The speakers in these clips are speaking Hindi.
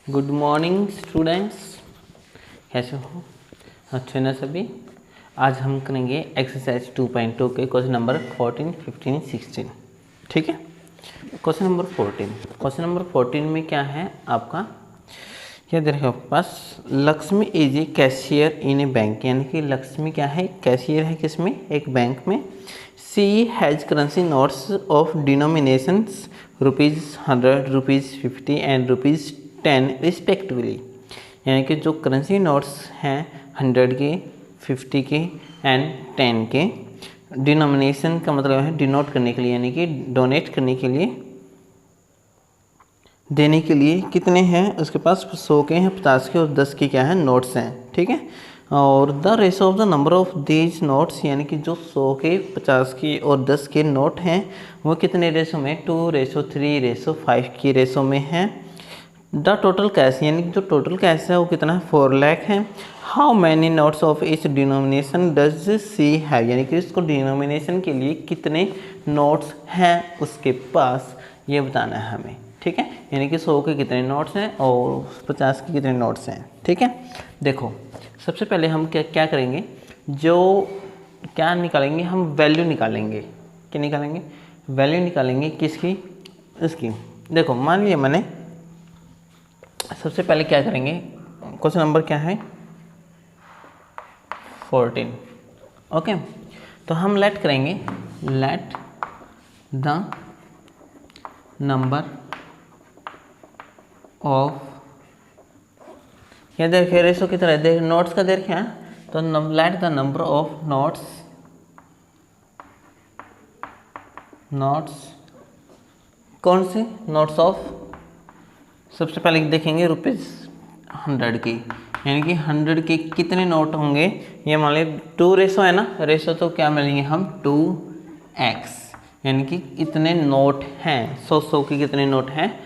गुड मॉर्निंग स्टूडेंट्स, कैसे हो? अच्छे ना सभी। आज हम करेंगे एक्सरसाइज 2.2 के क्वेश्चन नंबर 14, 15, 16। ठीक है। क्वेश्चन नंबर 14 में क्या है आपका, क्या दे रखा आपके पास? Lakshmi is a cashier in a bank, यानी कि लक्ष्मी क्या है? कैशियर है किसमें? एक बैंक में। She has currency notes of denominations ₹100, ₹50 and ₹10 respectively, यानी कि जो करेंसी नोट्स हैं 100 के, 50 के एंड 10 के, डिनोमिनेशन का मतलब है डिनोट करने के लिए, यानी कि डोनेट करने के लिए, देने के लिए कितने हैं उसके पास? 100 के हैं, 50 के और 10 के क्या है? नोट्स हैं। ठीक है। और the ratio of the number of these notes, यानी कि जो 100 के, 50 के और 10 के नोट हैं वो कितने रेशो में? 2:3:5 की रेशो में है। द टोटल कैश, यानी कि जो टोटल कैश है वो कितना है? 4 लाख है। हाउ मैनी नोट्स ऑफ इस डिनोमिनेशन डज सी हैव, यानी कि इसको डिनोमिनेशन के लिए कितने नोट्स हैं उसके पास, ये बताना है हमें। ठीक है। यानी कि 100 के कितने नोट्स हैं और 50 के कितने नोट्स हैं। ठीक है। देखो, सबसे पहले हम क्या करेंगे, जो क्या निकालेंगे, हम वैल्यू निकालेंगे। क्या निकालेंगे? वैल्यू निकालेंगे किसकी? इसकी। देखो, मान लिया मैंने, सबसे पहले क्या करेंगे, क्वेश्चन नंबर क्या है? 14। ओके। तो हम लेट करेंगे, लेट द नंबर ऑफ, क्या देख रेशो की तरह देख, नोट्स का देख क्या, तो let the number of notes कौन से? नोट्स ऑफ, सबसे पहले देखेंगे ₹100 की, यानी कि 100 के कितने नोट होंगे, ये मान लीजिए 2 रेशो है ना, रेशो तो क्या मिलेंगे हम? 2x, यानी कि इतने नोट हैं, 100 के कितने नोट हैं?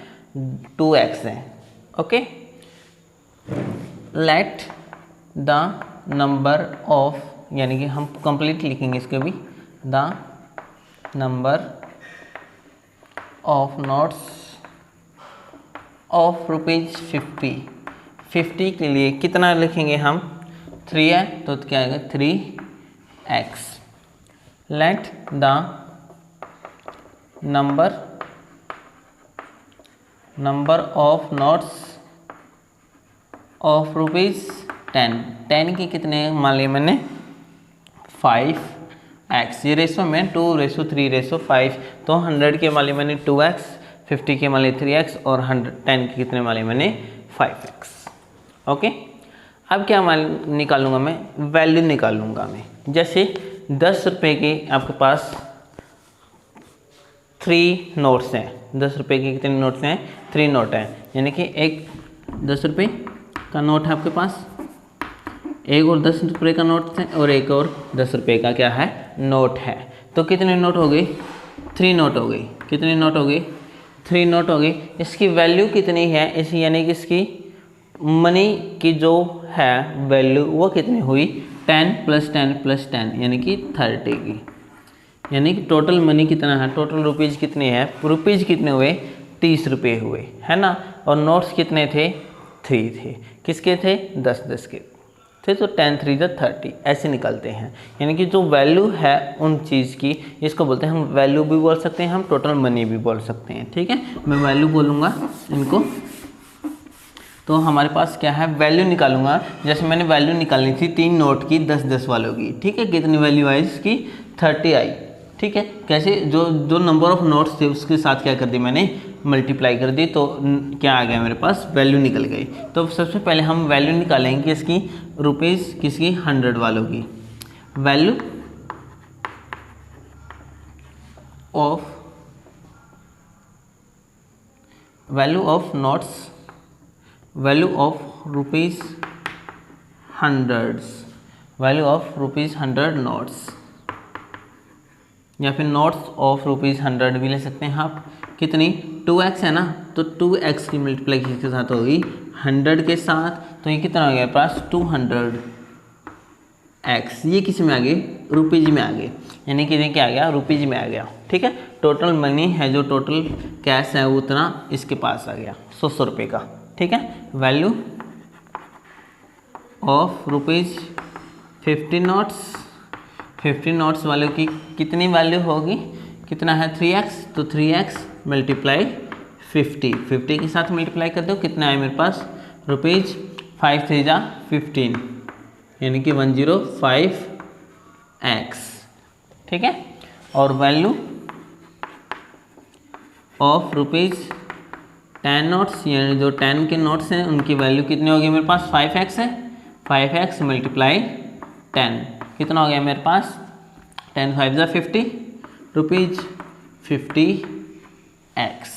2x हैं। Okay. Let the number of, यानी कि हम कंप्लीट लिखेंगे इसके भी, the number of notes of ₹50, 50 के लिए कितना लिखेंगे हम? 3 है तो क्या आएगा? 3x। Let the number of notes of ₹10, 10 की कितने मान लिए मैंने? 5x। ये रेशो में 2:3:5, तो 100 के मान लिए मैंने 2x, 50 के मान लिए 3x और 10 के कितने मान लिए मैंने? 5x। ओके। अब क्या निकालूंगा मैं? वैल्यू निकालूंगा मैं। जैसे 10 रुपये के आपके पास 3 नोट्स हैं, 10 रुपये के कितने नोट्स हैं? 3 नोट हैं, यानी कि एक 10 रुपये का नोट है आपके पास, एक और 10 रुपये का नोट है और एक और 10 रुपये का क्या है? नोट है। तो कितने नोट हो गए? 3 नोट हो गई। कितने नोट हो गए? 3 नोट हो गई। इसकी वैल्यू कितनी है? इस यानी कि इसकी मनी की जो है वैल्यू वो कितनी हुई? 10 + 10 + 10, यानी कि 30 की। यानी कि टोटल मनी कितना है? टोटल रुपीज़ कितने हैं? रुपीज़ कितने हुए? 30 रुपये हुए, है ना। और नोट्स कितने थे? 3 थे। किसके थे? 10-10 के थे। तो 10×3=30 ऐसे निकलते हैं। यानी कि जो वैल्यू है उन चीज़ की, इसको बोलते हैं, हम वैल्यू भी बोल सकते हैं, हम टोटल मनी भी बोल सकते हैं। ठीक है। मैं वैल्यू बोलूँगा इनको, तो हमारे पास क्या है? वैल्यू निकालूंगा। जैसे मैंने वैल्यू निकालनी थी 3 नोट की, 10-10 वालों की। ठीक है। कितनी वैल्यू आई इसकी? 30 आई। ठीक है। कैसे? जो नंबर ऑफ नोट्स थे उसके साथ क्या कर दी मैंने? मल्टीप्लाई कर दी, तो क्या आ गया मेरे पास? वैल्यू निकल गई। तो सबसे पहले हम वैल्यू निकालेंगे किसकी? रुपीज़ किसकी? 100 वालों की। Value of notes, value of ₹100, value of ₹100 notes, या फिर नोट्स ऑफ ₹100 भी ले सकते हैं आप। कितनी? 2x है ना, तो 2x की मल्टीप्लाई किसके साथ होगी? 100 के साथ। तो ये कितना आ गया पास? 200x। ये किस में आ गए? रुपीज़ में आ गए, यानी कि क्या आ गया? रुपीज़ में आ गया। ठीक है। टोटल मनी है, जो टोटल कैश है वो उतना इसके पास आ गया, 100 रुपये का। ठीक है। Value of rupees 50 notes, 50 notes वाले की कितनी वैल्यू होगी, कितना है 3x, तो 3x मल्टीप्लाई 50, 50 के साथ मल्टीप्लाई कर दो, कितना है मेरे पास रुपीज़ 5 3 जा 15, यानी कि 105x, ठीक है। और वैल्यू ऑफ रुपीज़ 10 नोट्स, यानी जो 10 के नोट्स हैं उनकी वैल्यू कितनी होगी मेरे पास 5x है, 5x मल्टीप्लाई 10, कितना हो गया मेरे पास 10 5 जा 50 रुपीज़ 50x,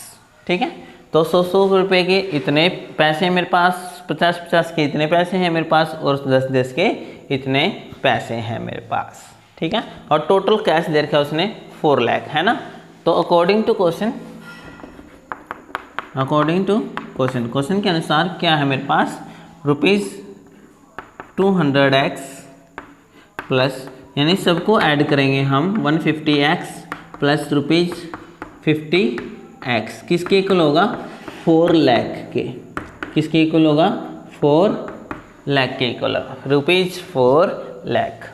ठीक है। तो 100 रुपये के इतने पैसे मेरे पास, 50 के इतने पैसे हैं मेरे पास, और 10 के इतने पैसे हैं मेरे पास, ठीक है। और टोटल कैश दे रखा है उसने 4 लाख, है ना। तो अकॉर्डिंग टू क्वेश्चन के अनुसार क्या है मेरे पास रुपीज़ 200x प्लस, यानी सबको ऐड करेंगे हम 150x प्लस रुपीज़ 50x, किसके इक्वल होगा 4 लाख के, किसके इक्वल होगा 4 लाख के इक्वल होगा, रुपीज़ 4 लाख,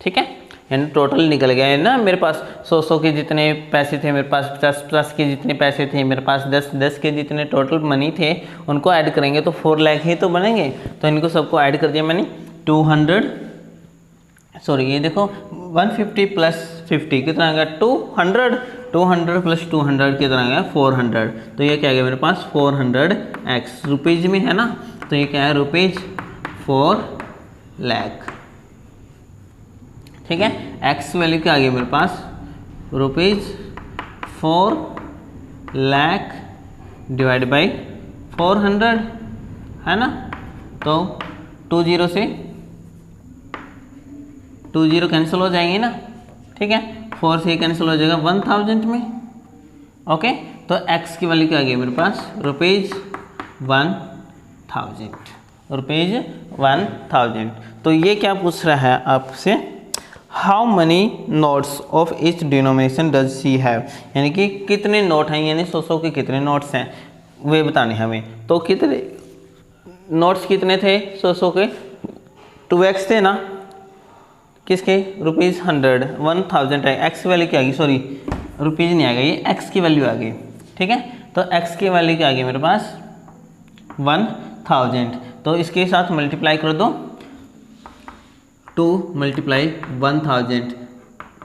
ठीक है। यानी टोटल निकल गया है ना मेरे पास, 100 के जितने पैसे थे मेरे पास, 50 के जितने पैसे थे मेरे पास, 10 के जितने टोटल मनी थे उनको ऐड करेंगे तो 4 लाख ही तो बनेंगे। तो इनको सबको ऐड कर दिया मैंने, 200 ये देखो 150 प्लस 50 कितना आ गया 200, 200 प्लस 200 कितना आ गया 400, तो ये क्या आ गया मेरे पास 400x, रुपीज़ में है ना, तो ये क्या है रुपीज़ 4 लाख, ठीक है। x वैल्यू क्या आ गई मेरे पास रुपीज़ 4 लाख डिवाइड बाई 400, है ना। तो 20 से 20 कैंसिल हो जाएंगे ना, ठीक है, 4 से कैंसिल हो जाएगा 1000 में, ओके। तो x की वैल्यू क्या आ गई मेरे पास रुपीज़ 1000, रुपीज़ 1000। तो ये क्या पूछ रहा है आपसे, how many notes of each denomination does she have, यानी कि कितने नोट हैं, यानी 100 के कितने नोट्स हैं वे बताने हमें। तो कितने नोट्स कितने थे 100 के, 2x थे ना, किसके रुपीज़ 1000 है, x वैल्यू क्या आ गई, सॉरी रुपीज़ नहीं आ गई, ये x की वैल्यू आ गई, ठीक है। तो x की वैल्यू क्या आ गई मेरे पास 1000, तो इसके साथ मल्टीप्लाई कर दो, 2 मल्टीप्लाई 1000,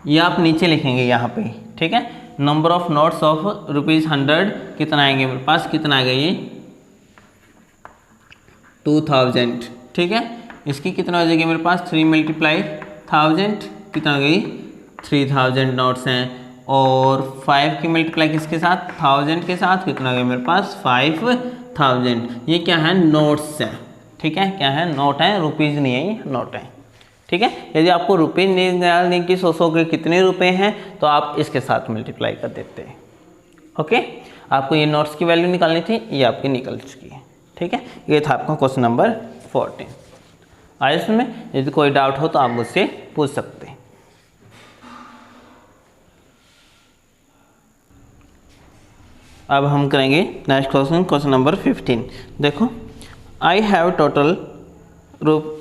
ये आप नीचे लिखेंगे यहाँ पे, ठीक है। Number of notes of rupees 100 कितना आएंगे मेरे पास, कितना आएगा ये 2000, ठीक है। इसकी कितना हो जाएगी मेरे पास 3 मल्टीप्लाई 1000, कितना आ गई 3000 नोट्स हैं, और 5 की मल्टीप्लाई किसके साथ 1000 के साथ, कितना आ गया मेरे पास 5000। ये क्या है नोट्स है, ठीक है, क्या है नोट है, रुपीज़ नहीं है, ये नोट है, ठीक है। यदि आपको रुपये निकालने की 100 के कितने रुपए हैं तो आप इसके साथ मल्टीप्लाई कर देते हैं, ओके। आपको ये नोट्स की वैल्यू निकालनी थी, ये आपकी निकल चुकी है, ठीक है। ये था आपका क्वेश्चन नंबर 14। आज इसमें यदि कोई डाउट हो तो आप मुझसे पूछ सकते हैं। अब हम करेंगे नेक्स्ट क्वेश्चन, क्वेश्चन नंबर 15। देखो, I have total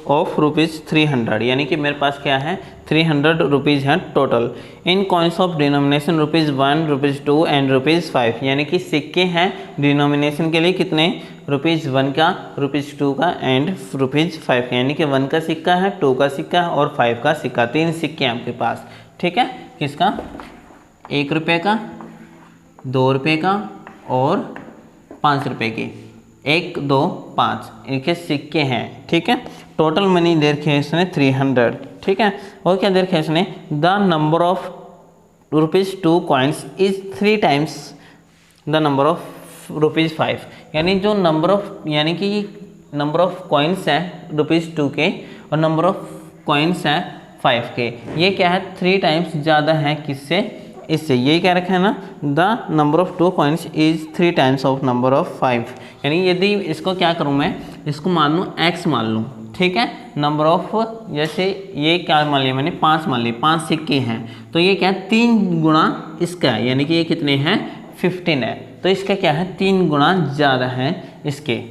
of rupees 300, यानी कि मेरे पास क्या है 300 रुपीज़ हैं total, in coins of denomination rupees 1, rupees 2 and rupees 5, यानी कि सिक्के हैं डिनोमिनेशन के लिए कितने रुपीज़ 1 का, रुपीज़ 2 का एंड रुपीज़ 5 का, यानी कि 1 का सिक्का है, 2 का सिक्का है और 5 का सिक्का, 3 सिक्के हैं आपके पास, ठीक है। किसका 1 रुपये का, 2 रुपये का और 5 रुपये के, 1 2 5 इनके सिक्के हैं, ठीक है। टोटल मनी दे रखी है इसने 300, ठीक है। और क्या दे रखा है इसने, the number of rupees 2 coins is 3 times the number of rupees 5, यानी जो नंबर ऑफ, यानी कि नंबर ऑफ कॉइन्स हैं रुपीज़ 2 के और नंबर ऑफ कॉइन्स हैं 5 के, ये क्या है 3 टाइम्स ज़्यादा है किससे, इससे। यही क्या रखा है ना, the number of 2 coins is 3 times of number of 5, यानी यदि इसको क्या करूँ मैं, इसको मान लूँ x मान लूँ, ठीक है। नंबर ऑफ, जैसे ये क्या मान लिया मैंने 5 मान लिए, 5 सिक्के हैं, तो ये क्या है 3 गुना इसका है, यानी कि ये कितने हैं 15 है, तो इसका क्या है 3 गुना ज़्यादा है इसके,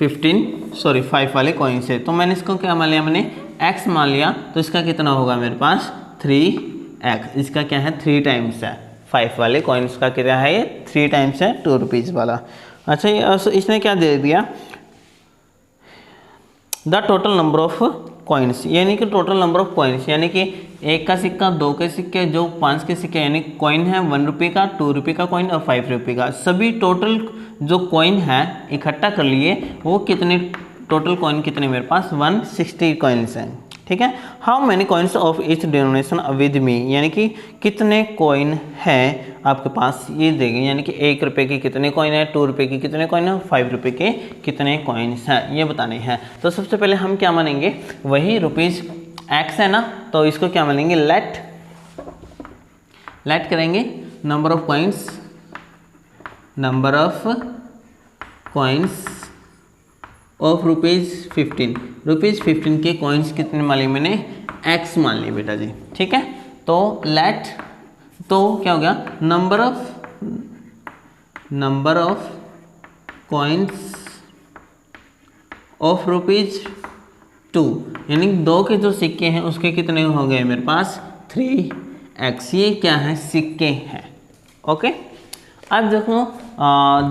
5 वाले कॉइन से। तो मैंने इसको क्या मान लिया, मैंने x मान लिया, तो इसका कितना होगा मेरे पास 3x। इसका क्या है 3 टाइम्स है, 5 वाले कॉइन्स का क्या है ये 3 टाइम्स है 2 रुपीज़ वाला। अच्छा ये इसने क्या दे दिया, the total number of coins, यानी कि टोटल नंबर ऑफ कॉइन्स, यानी कि 1 का सिक्का, 2 के सिक्के, जो 5 के सिक्के, यानी कॉइन है 1 रुपये का, 2 रुपये का कॉइन और 5 रुपये का, सभी टोटल जो कॉइन है इकट्ठा कर लिए। वो कितने टोटल कॉइन कितने मेरे पास 160 कॉइन्स हैं, ठीक है। How many coins of each denomination with me, यानी कि कितने कॉइन है आपके पास ये देंगे, यानी कि 1 रुपये के कितने कॉइन है, 2 रुपये के कितने कॉइन है, 5 रुपये के कितने कॉइन्स हैं, ये बताने हैं। तो सबसे पहले हम क्या मानेंगे, वही रुपीज़ x है ना, तो इसको क्या मानेंगे लेट करेंगे number of coins of rupees 15 के कॉइन्स कितने मान लिए मैंने x मान लिए बेटा जी, ठीक है। तो लेट, तो क्या हो गया number of coins of rupees 2, यानी 2 के जो सिक्के हैं उसके कितने हो गए मेरे पास 3x। ये क्या है सिक्के हैं, ओके। अब देखो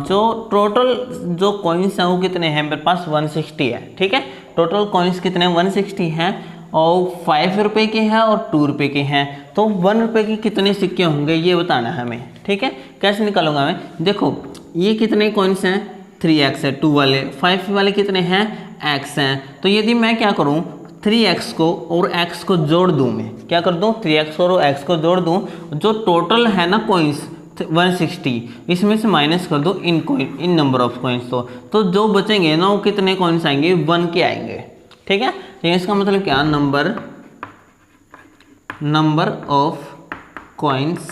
जो टोटल जो कॉइन्स हैं वो कितने हैं मेरे पास 160 है, ठीक है। टोटल कॉइन्स कितने 160 हैं और 5 रुपये के हैं और 2 रुपये के हैं। तो 1 रुपये के कितने सिक्के होंगे ये बताना है हमें, ठीक है। कैसे निकालूंगा मैं, देखो ये कितने कॉइन्स हैं 3x है, 2 वाले, 5 वाले कितने हैं x हैं। तो यदि मैं क्या करूं 3x को और x को जोड़ दूं, मैं क्या कर दूं 3x और x को जोड़ दूं, जो टोटल है ना कॉइन्स 160, इसमें से माइनस कर दो इन नंबर ऑफ कॉइन्स, तो जो बचेंगे ना वो कितने कॉइन्स आएंगे 1 के आएंगे, ठीक है। तो इसका मतलब क्या number of coins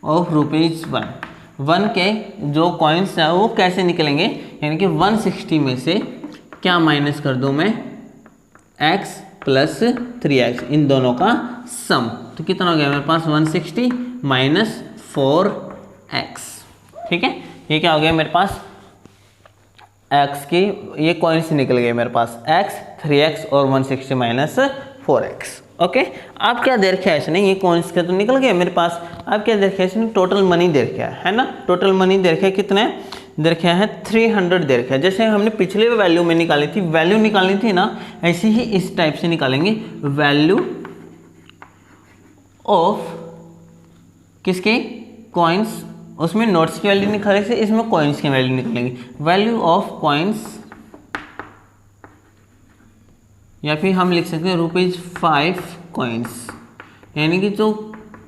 of rupees 1 के जो कॉइन्स है वो कैसे निकलेंगे, यानी कि 160 में से क्या माइनस कर दूं मैं x प्लस 3x, इन दोनों का सम। तो कितना हो गया मेरे पास 160 माइनस 4x, ठीक है। ये क्या हो गया मेरे पास x की ये कॉइन्स निकल गए मेरे पास x, 3x और 160 माइनस 4x, ओके। आप क्या दे रखा है इसने, ये कॉइन्स के तो निकल गए मेरे पास। आप क्या दे रखा है इसने, टोटल मनी दे रखा है ना, टोटल मनी दे रखा है कितने दे रखा है 300 दे रखा है। जैसे हमने पिछले वैल्यू में निकाली थी, वैल्यू निकालनी थी ना, ऐसे ही इस टाइप से निकालेंगे वैल्यू ऑफ किसके कॉइन्स, उसमें नोट्स की वैल्यू निकाले थे, इसमें कॉइन्स की वैल्यू निकालेंगे, वैल्यू ऑफ कॉइन्स, या फिर हम लिख सकते हैं ₹5 कॉइन्स, यानी कि जो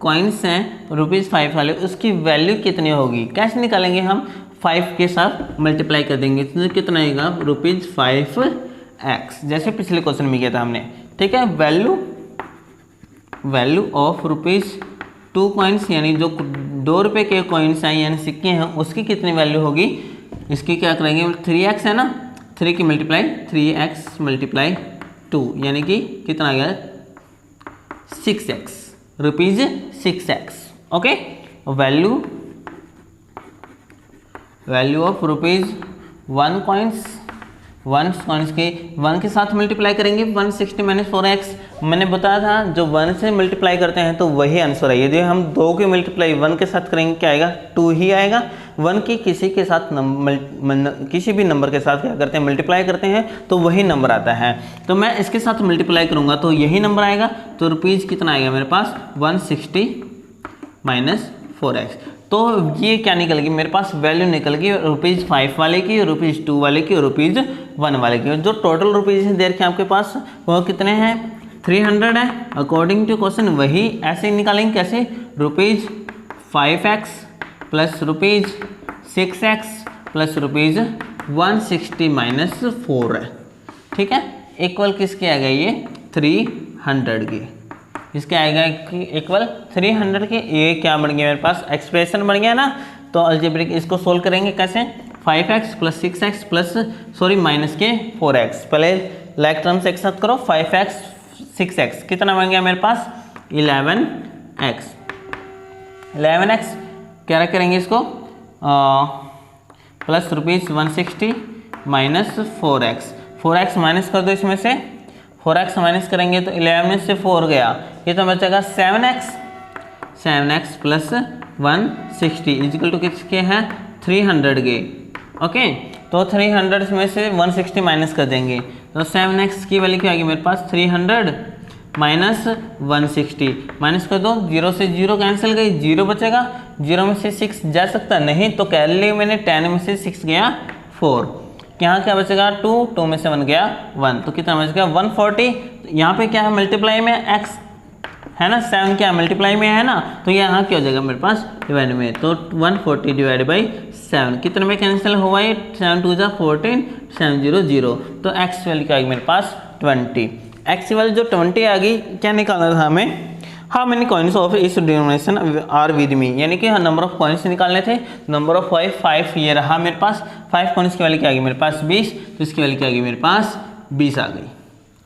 कॉइन्स हैं ₹5 वाले उसकी वैल्यू कितनी होगी, कैसे निकालेंगे हम 5 के साथ मल्टीप्लाई कर देंगे, तो कितना आएगा ₹5x, जैसे पिछले क्वेश्चन में किया था हमने, ठीक है। वैल्यू ऑफ ₹2 कॉइन्स, यानी जो 2 रुपये के कॉइन्स हैं यानी सिक्के हैं उसकी कितनी वैल्यू होगी, इसकी क्या करेंगे 3x है ना, 3 की मल्टीप्लाई 3x मल्टीप्लाई 2, यानी कि कितना आ गया 6x, ₹6x, okay. Value of ₹1 coins, 1 के साथ मल्टीप्लाई करेंगे 160 माइनस 4x। मैंने बताया था जो 1 से मल्टीप्लाई करते हैं तो वही आंसर है। यदि हम 2 के मल्टीप्लाई 1 के साथ करेंगे क्या आएगा 2 ही आएगा। 1 की किसी के साथ किसी भी नंबर के साथ क्या करते हैं मल्टीप्लाई करते हैं तो वही नंबर आता है। तो मैं इसके साथ मल्टीप्लाई करूँगा तो यही नंबर आएगा। तो रुपीज़ कितना आएगा मेरे पास 160 माइनस 4x। तो ये क्या निकल गई मेरे पास वैल्यू निकल गई ₹5 वाले की, ₹2 वाले की और ₹1 वाले की। जो टोटल रुपीज़ दे रखे आपके पास वो कितने हैं 300 है। अकॉर्डिंग टू क्वेश्चन वही ऐसे निकालेंगे कैसे ₹5x plus ₹6x plus ₹160 minus 4 है, ठीक है। इक्वल किसके आएगा ये 300 की, इसके आएगा इक्वल 300 के। ये क्या बन गया मेरे पास एक्सप्रेशन बन गया ना। तो अलजेब्रिक इसको सोल्व करेंगे कैसे 5x plus 6x plus minus के 4x। पहले लाइक टर्म्स एक साथ करो 5x 6x कितना बन गया मेरे पास 11x। क्या करेंगे इसको plus ₹160 minus 4x। 4x minus कर दो इसमें से, 4x माइनस करेंगे तो 11 में से 4 गया, ये तो बचेगा 7x प्लस 160 इजिकल टू किसके हैं 300 के। ओके, तो 300 में से 160 माइनस कर देंगे तो 7x की वैल्यू क्या आएगी मेरे पास 300 माइनस 160, माइनस कर दो, 0 से 0 कैंसिल गई, 0 बचेगा, 0 में से 6 जा सकता नहीं तो कह लिया मैंने, 10 में से 6 गया 4, यहाँ क्या बचेगा 2, 2 में से 1 गया 1, तो कितना बच गया 140। यहाँ पे क्या है मल्टीप्लाई में x है ना, 7 क्या मल्टीप्लाई में है ना, तो यहाँ क्या हो जाएगा मेरे पास डिवाइड में, तो 140 डिवाइड बाई 7 कितने में कैंसिल हुआ है 7 2 जा 14, 7 0 0, तो x वैल्यू क्या आएगी मेरे पास 20। x वैल्यू जो 20 आ गई, क्या निकालना था हमें, हाँ मैंने कॉइन्स ऑफ इस डिनोमिनेशन आर विद मी, यानी कि नंबर ऑफ कॉइन्स निकालने थे, नंबर ऑफ 5 ये रहा मेरे पास, 5 कॉइन्स की वैल्यू क्या आ गई मेरे पास 20, तो इसकी वैल्यू क्या आ गई मेरे पास 20 आ गई।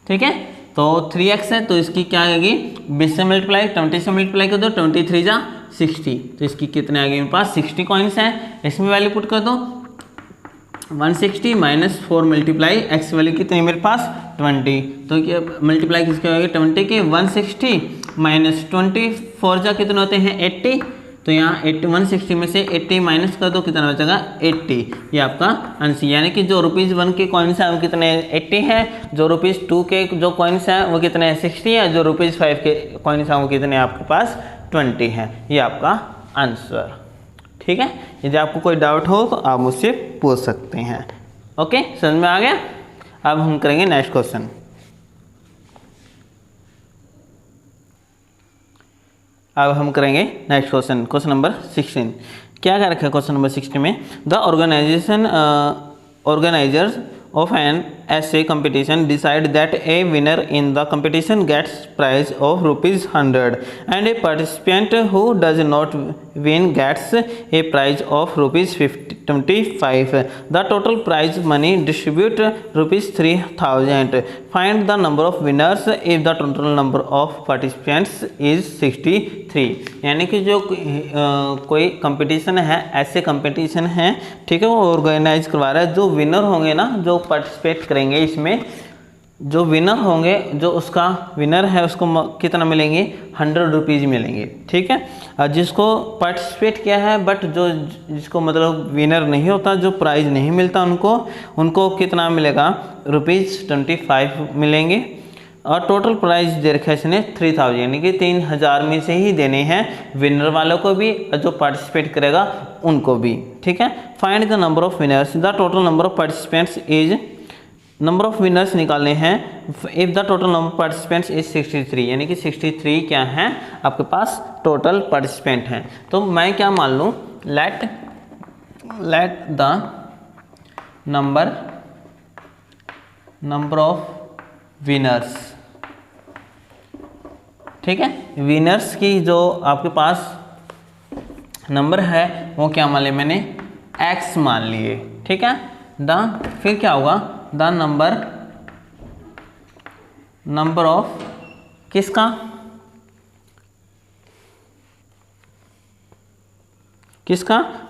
ठीक है, तो 3x है तो इसकी क्या आएगी 20 से मल्टीप्लाई, 20 से मल्टीप्लाई कर दो, 23 जा 60, तो इसकी कितने आ गई मेरे पास 60 कॉइन्स हैं, इसमें वैल्यू पुट कर दो 160 माइनस 4 मल्टीप्लाई x वैल्यू कितनी मेरे पास 20, तो क्या मल्टीप्लाई किसके होगी 20 के, 160 माइनस 24 जा कितने होते हैं 80, तो यहाँ 160 में से 80 माइनस कर दो, कितना बचेगा 80, ये आपका आंसर, यानी कि जो ₹1 के कॉइन्स हैं वो कितने 80 हैं, जो ₹2 के जो कॉइन्स हैं वो कितने हैं 60 है, जो ₹5 के कॉइन्स हैं वो कितने आपके पास 20 हैं, ये आपका आंसर। ठीक है, यदि आपको कोई डाउट हो तो आप मुझसे पूछ सकते हैं। ओके, समझ में आ गया। अब हम करेंगे नेक्स्ट क्वेश्चन। अब हम करेंगे नेक्स्ट क्वेश्चन, क्वेश्चन नंबर 16। क्या क्या रखा है क्वेश्चन नंबर 16 में, the organizers of an essay competition decide that a winner in the competition gets prize of ₹100 and a participant who does not win gets a prize of ₹25. The total prize money distribute ₹3000. Find the number of winners if the total number of participants is 63। यानी कि जो कोई कंपटीशन है, ऐसे कंपटीशन है, ठीक है, वो ऑर्गेनाइज करवा रहा है, जो विनर होंगे ना, जो पार्टिसिपेट करेंगे इसमें, जो विनर होंगे, जो उसका विनर है उसको कितना मिलेंगे ₹100 मिलेंगे। ठीक है, और जिसको पार्टिसिपेट किया है बट जो जिसको मतलब विनर नहीं होता, जो प्राइज़ नहीं मिलता, उनको कितना मिलेगा ₹25 मिलेंगे, और टोटल प्राइस दे रखा है इसने 3000, यानी कि 3000 में से ही देने हैं विनर वालों को भी और जो पार्टिसिपेट करेगा उनको भी। ठीक है, find the number of winners, the total number of participants is, number of winners निकालने हैं, if the total number of participants is 63, यानी कि 63 क्या है आपके पास टोटल पार्टिसिपेंट हैं। तो मैं क्या मान लूँ, let the number of winners, ठीक है, विनर्स की जो आपके पास नंबर है वो क्या मान लिया मैंने x मान लिए। ठीक है, फिर क्या होगा द नंबर ऑफ किसका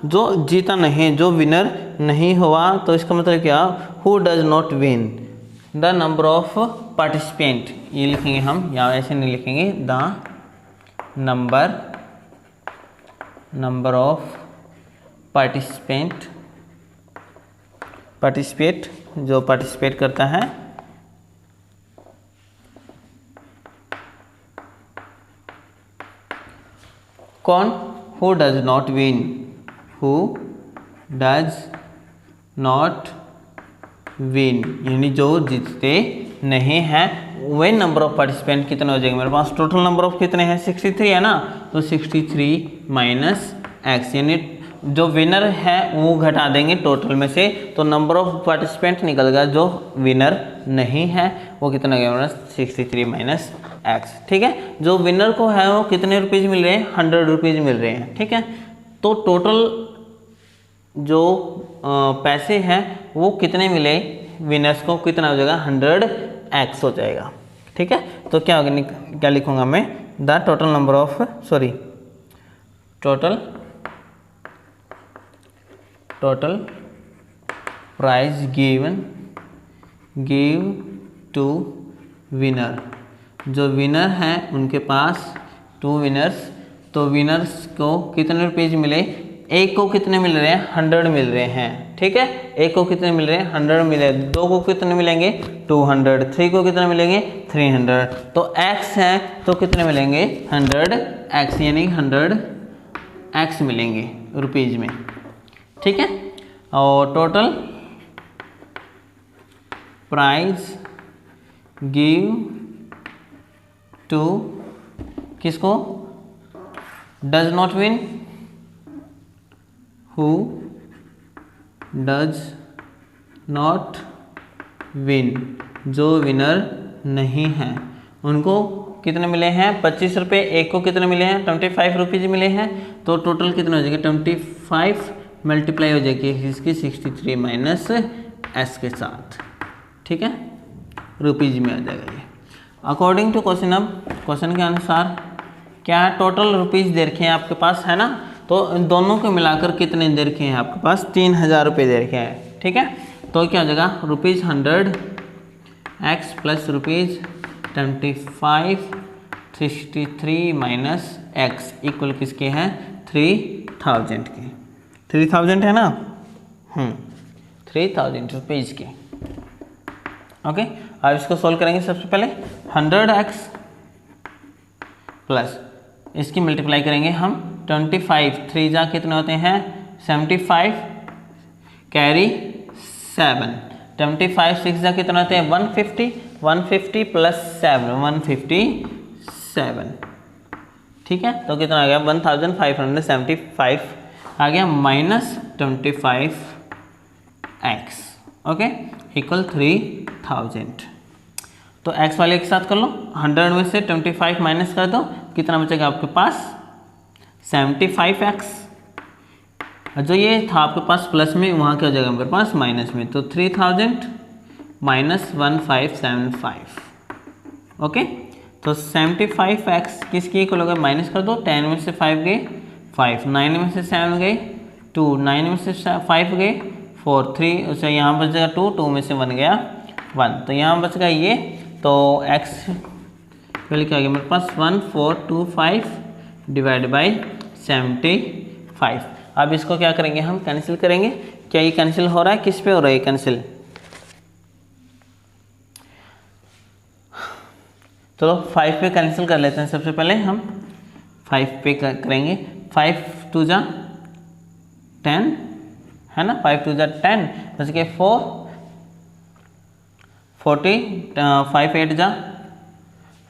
जो जीता नहीं, जो विनर नहीं हुआ, तो इसका मतलब क्या, who does not win, the number of participant, ये लिखेंगे हम, यहाँ ऐसे नहीं लिखेंगे, द नंबर ऑफ पार्टिसिपेट जो पार्टिसिपेट करता है, कौन, हु डज नॉट विन, यानी जो जीतते नहीं हैं, वे नंबर ऑफ पार्टिसिपेंट कितने हो जाएंगे मेरे पास, टोटल नंबर ऑफ कितने हैं 63 है ना, तो 63 माइनस x, यानी जो विनर है वो घटा देंगे टोटल में से, तो नंबर ऑफ पार्टिसिपेंट निकल गया, जो विनर नहीं है वो कितना गया मेरा 63 माइनस x। ठीक है, जो विनर को है वो कितने रुपीज़ मिल रहे हैं, ₹100 मिल रहे हैं। ठीक है, तो टोटल जो पैसे हैं वो कितने मिले विनर्स को, कितना हो जाएगा 100x हो जाएगा। ठीक है, तो क्या होगा, क्या लिखूंगा मैं, the total number of total prize give to winner, जो विनर हैं उनके पास 2 विनर्स, तो विनर्स को कितने रुपीज़ मिले, एक को कितने मिल रहे हैं 100 मिल रहे हैं, ठीक है। एक को कितने मिल रहे हैं 100 मिले, 2 को कितने मिलेंगे 200, 3 को कितने मिलेंगे 300, तो x है तो कितने मिलेंगे 100x, यानी 100x मिलेंगे रुपीज़ में, ठीक है। और टोटल प्राइज गिव टू किसको, does not win, who does not win, जो विनर नहीं हैं उनको कितने मिले हैं 25 रुपये, एक को कितने मिले हैं 25 रुपीज़ मिले हैं, तो टोटल कितना हो जाएगा 25 मल्टीप्लाई हो जाएगी इसकी 63 माइनस एस के साथ, ठीक है, रुपीज़ में आ जाएगा ये अकॉर्डिंग टू क्वेश्चन। अब क्वेश्चन के अनुसार क्या टोटल रुपीज़ दे रखे हैं आपके पास, है ना, तो इन दोनों को मिलाकर कितने दे रखे हैं आपके पास 3000 रुपये दे रखे हैं, ठीक है। तो क्या हो जाएगा rupees 100x plus rupees 25 63 minus x equal किसके हैं 3000 के, 3000 है ना, 3000 रुपीज़ के, ओके। अब इसको सोल्व करेंगे। सबसे पहले 100x प्लस इसकी मल्टीप्लाई करेंगे हम 25, 3 जा कितने होते हैं 75, कैरी 7, 25 6 जा कितने होते हैं 150, 150 प्लस 7 157, ठीक है। तो कितना आ गया 1575 आ गया माइनस 25x, ओके, इक्वल 3000। तो x वाले एक साथ कर लो, 100 में से 25 माइनस कर दो, कितना बचेगा आपके पास 75x, जो ये था आपके पास प्लस में वहाँ क्या हो जाएगा मेरे पास माइनस में, तो 3000 माइनस 1575, ओके। तो 75x किसकी इक्वल हो गया, माइनस कर दो, 10 में से 5 गए 5, 9 में से 7 गए 2, 9 में से 5 गए 4, 3 उसे यहाँ बच जाएगा 2, 2 में से 1 गया 1, तो यहाँ बच गया ये, तो x पहले क्या आ गया मेरे पास 1425 डिवाइड बाई 75। अब इसको क्या करेंगे हम कैंसिल करेंगे, क्या ये कैंसिल हो रहा है, किस पे हो रहा है कैंसिल, चलो 5 पे कैंसिल कर लेते हैं। सबसे पहले हम 5 पे करेंगे, 5 2 जा 10 है ना, 5 2 जा 10 बच के 4 40, 5 8 जा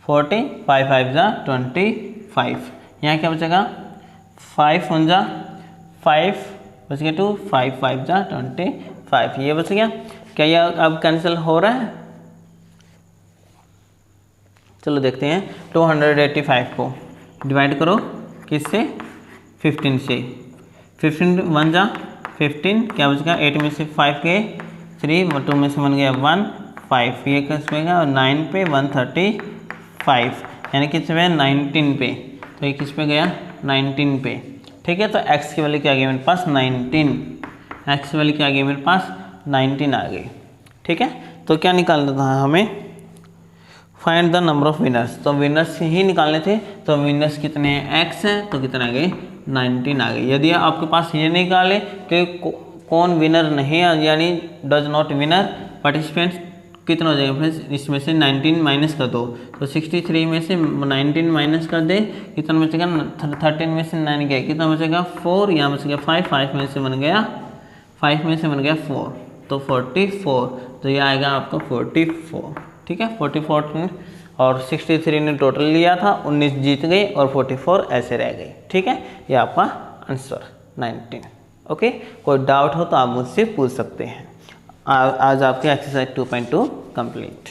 40, 5 5 जा 25, यहाँ क्या बचेगा 5 1 जा 5 बच गया 2, 5 5 जा 25, ये बच गया। क्या ये अब कैंसिल हो रहा है, चलो देखते हैं। 285 को डिवाइड करो किससे 15 से, 15 1 जा 15, क्या बचेगा 8 में से 5 गए 3, 2 में से 1 गया 1 5, ये किस पे गया 9 पे 135, यानी किस पे 19 पे, तो ये किस पे गया 19 पे, ठीक है। तो x की वैल्यू क्या आ गई मेरे पास 19, x की वैल्यू क्या आ गई मेरे पास 19 आ गई, ठीक है। तो क्या निकालना था हमें, find the number of winners, तो विनर्स ही निकालने थे, तो विनर्स कितने हैं x हैं, तो कितना आ गए 19 आ गई। यदि आपके पास ये निकाले कि कौन विनर नहीं है, यानी डज नॉट विनर पार्टिसिपेंट्स, कितना हो जाएगा फ्रेंड्स, इसमें से 19 माइनस कर दो, तो 63 में से 19 माइनस कर दे, कितना बचेगा 13 में से 9 गया, कितना बचेगा 4, यहाँ बचेगा 5, 5 में से 1 गया 5 में से 1 गया 4, तो 44, तो ये आएगा आपका 44, ठीक है। 44 और 63 ने टोटल लिया था, 19 जीत गई और 44 ऐसे रह गई, ठीक है। ये आपका आंसर 19, ओके। कोई डाउट हो तो आप मुझसे पूछ सकते हैं। आज आपके एक्सरसाइज 2.2 कंप्लीट।